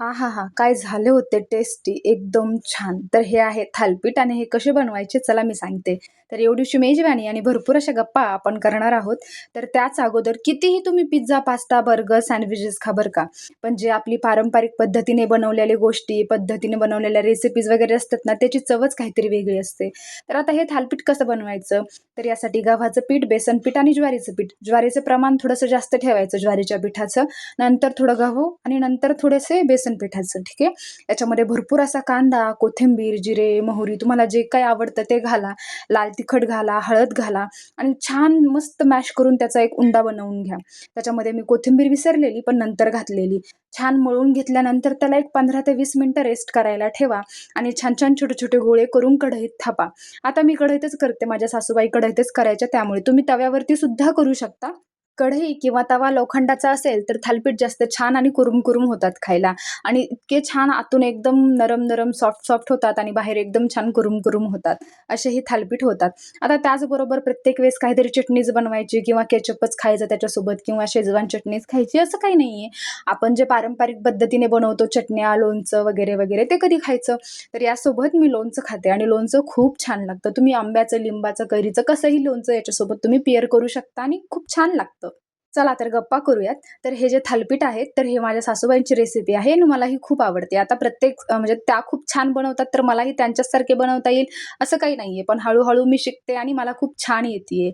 आहाहा! काय झाले होते टेस्टी, एकदम छान. तर हे आहे थालीपीठ आणि हे कसे बनवायचे चला मी सांगते. तर एवढीशी मेजवानी आणि भरपूर अशा गप्पा आपण करणार आहोत. तर त्याच अगोदर कितीही तुम्ही पिझ्झा, पास्ता, बर्गर, सँडविचेस खा बरं का. पण जे आपली पारंपरिक पद्धतीने बनवलेल्या गोष्टी, पद्धतीने बनवलेल्या रेसिपीज वगैरे असतात ना, त्याची चवच काहीतरी वेगळी असते. तर आता हे थालीपीठ कसं बनवायचं? तर यासाठी गव्हाचं पीठ, बेसन पीठ आणि ज्वारीचं पीठ. ज्वारीचं प्रमाण थोडंसं जास्त ठेवायचं ज्वारीच्या पिठाचं. नंतर थोडं गहू आणि नंतर थोडेसे बेसन पिठाचं, ठीक आहे. याच्यामध्ये भरपूर असा कांदा, कोथिंबीर, जिरे, मोहरी तुम्हाला जे काही आवडतं ते घाला. लाल तिखट घाला, हळद घाला आणि छान मस्त मॅश करून त्याचा एक उंडा बनवून घ्या. त्याच्यामध्ये मी कोथिंबीर विसरलेली, पण नंतर घातलेली. छान मळून घेतल्यानंतर त्याला एक 15 ते 20 मिनिटं रेस्ट करायला ठेवा आणि छान-छान छोटे-छोटे गोळे करून कढईत थापा. आता मी कढईतच करते, माझ्या सासूबाई कढईतच करायच्या, त्यामुळे तुम्ही तव्यावरती सुद्धा करू शकता. कढई किंवा तवा लोखंडाचा असेल तर थालीपीठ जास्त छान आणि कुरुम-कुरुम होतात खायला आणि इतके छान आतून एकदम नरम-नरम, सॉफ्ट-सॉफ्ट होतात आणि बाहेर एकदम छान कुरुम-कुरुम होतात. असे हे थालीपीठ होतात. आता त्याचबरोबर प्रत्येक वेळेस काहीतरी चटणीच बनवायची किंवा केचपच खायचं त्याच्यासोबत किंवा शेजवान चटणीच खायची असं काही नाहीये. आपण जे पारंपरिक पद्धतीने बनवतो चटण्या, लोणचं वगैरे, वगैरे ते कधी खायचं. तर यासोबत मी लोणचं खाते आणि लोणचं खूप छान लागतं. तुम्ही आंब्याचं, लिंबाचं, कैरीचं कसंही लोणचं याच्यासोबत तुम्ही पेअर करू शकता आणि खूप छान लागतं. चला तर गप्पा करूयात. तर हे जे थालीपीठ आहे, तर हे माझ्या सासूबाईंची रेसिपी आहे आणि मलाही खूप आवडते. आता प्रत्येक म्हणजे त्या खूप छान बनवतात, तर मलाही त्यांच्यासारखे बनवता येईल असं काही नाहीये. पण हळू मी शिकते आणि मला खूप छान येतीये.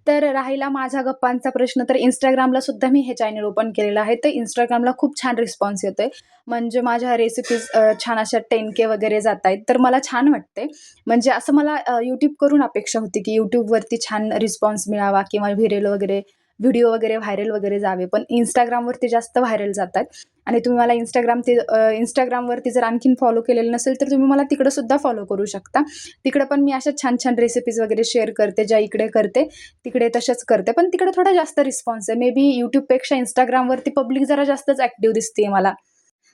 तर राहिला माझ्या गप्पांचा प्रश्न, तर Instagramला सुद्धा मी हे चॅनल ओपन केलेलं आहे. तर Instagramला खूप छान रिस्पॉन्स येतोय. म्हणजे माझ्या रेसिपीज छान अशा 10K वगैरे जातायत. तर मला छान वाटते. म्हणजे असं मला YouTube करून अपेक्षा होती, की YouTubeवरती छान रिस्पॉन्स मिळावा किंवा व्हिडिओ वगैरे व्हायरल वगैरे जावे. पण Instagramवरती जास्त व्हायरल जातात आणि तुम्ही मला Instagramवरती जर आणखीन फॉलो केलेलं नसेल, तर तुम्ही मला तिकडं सुद्धा फॉलो करू शकता. तिकडं पण मी अशा छान-छान रेसिपीज वगैरे शेअर करते. ज्या इकडे करते, तिकडे तशाच करते. पण तिकडे थोडा जास्त रिस्पॉन्स आहे. मे बी YouTubeपेक्षा Instagramवरती पब्लिक जरा जास्तच ॲक्टिव्ह दिसतीये मला.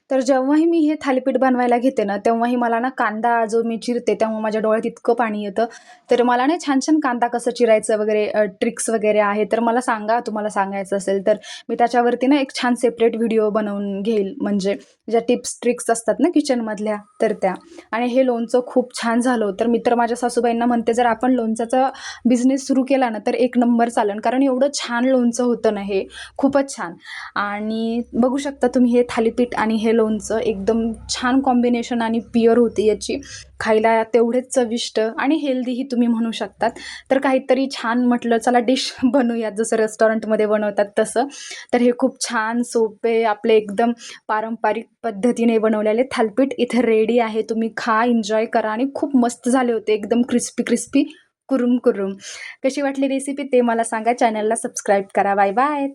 तर जेव्हाही मी हे थालीपीठ बनवायला घेते ना, तेव्हाही मला ना कांदा जो मी चिरते, तेव्हा माझ्या डोळ्यात इतकं पाणी येतं. तर मला ना छान-छान कांदा कसं चिरायचं वगैरे ट्रिक्स वगैरे आहे, तर मला सांगा तुम्हाला सांगायचं असेल तर. मी त्याच्यावरती ना एक छान सेपरेट व्हिडिओ बनवून घेईल. म्हणजे ज्या टिप्स, ट्रिक्स असतात ना किचनमधल्या, तर त्या. आणि हे लोणचं खूप छान झालं होतं. तर मी तर माझ्या सासूबाईंना म्हणते, जर आपण लोणच्याचा बिझनेस सुरू केला ना, तर एक नंबर चालेल. कारण एवढं छान लोणचं होतं ना हे, खूपच छान. आणि बघू शकता तुम्ही हे थालीपीठ आणि हे लोणचं एकदम छान कॉम्बिनेशन आणि प्युअर होती याची. खायला तेवढेच चविष्ट आणि हेल्दीही तुम्ही म्हणू शकतात. तर काहीतरी छान म्हटलं चला डिश बनवूयात जसं रेस्टॉरंटमध्ये बनवतात तसं. तर हे खूप छान सोपे आपले एकदम पारंपरिक पद्धतीने बनवलेले थालीपीठ इथे रेडी आहे. तुम्ही खा, एन्जॉय करा आणि खूप मस्त झाले होते. एकदम क्रिस्पी, कुरुम. कशी वाटली रेसिपी ते मला सांगा. चॅनलला सबस्क्राईब करा. Bye bye.